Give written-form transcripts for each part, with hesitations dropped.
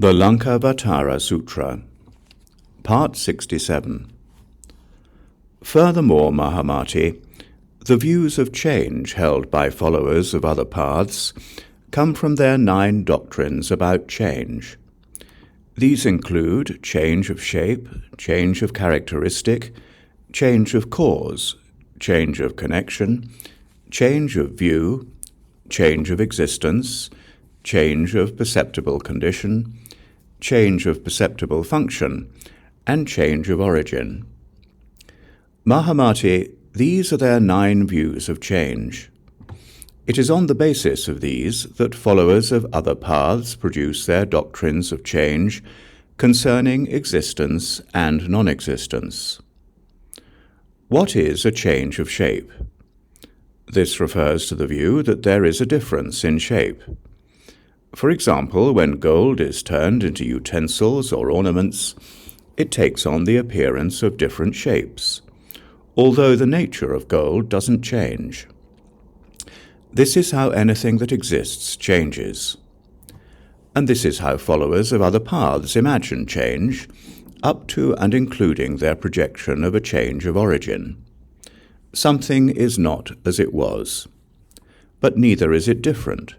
The Laṅkāvatāra Sūtra, Part 67. Furthermore, Mahāmati, the views of change held by followers of other paths come from their 9 doctrines about change. These include change of shape, change of characteristic, change of cause, change of connection, change of view, change of existence, change of perceptible condition, change of perceptible function, and change of origin. Mahāmati, these are their 9 views of change. It is on the basis of these that followers of other paths produce their doctrines of change concerning existence and non-existence. What is a change of shape? This refers to the view that there is a difference in shape. For example, when gold is turned into utensils or ornaments, it takes on the appearance of different shapes, although the nature of gold doesn't change. This is how anything that exists changes. And this is how followers of other paths imagine change, up to and including their projection of a change of origin. Something is not as it was, but neither is it different.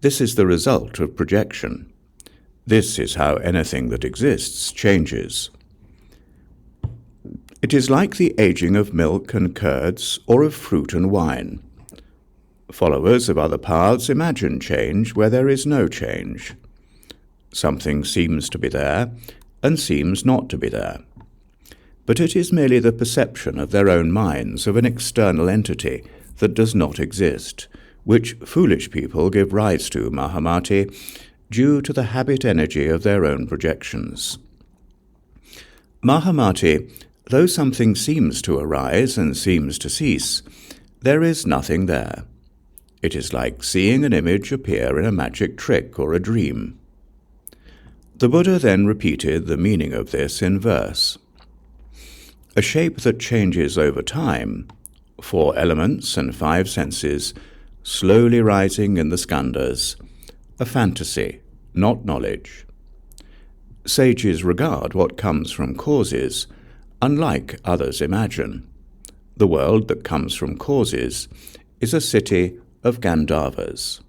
This is the result of projection. This is how anything that exists changes. It is like the aging of milk and curds or of fruit and wine. Followers of other paths imagine change where there is no change. Something seems to be there and seems not to be there. But it is merely the perception of their own minds of an external entity that does not exist, which foolish people give rise to, Mahāmati, due to the habit energy of their own projections. Mahāmati, though something seems to arise and seems to cease, there is nothing there. It is like seeing an image appear in a magic trick or a dream. The Buddha then repeated the meaning of this in verse. A shape that changes over time, 4 elements and 5 senses, slowly rising in the skandhas, a fantasy, not knowledge. Sages regard what comes from causes, unlike others imagine. The world that comes from causes is a city of Gandharvas.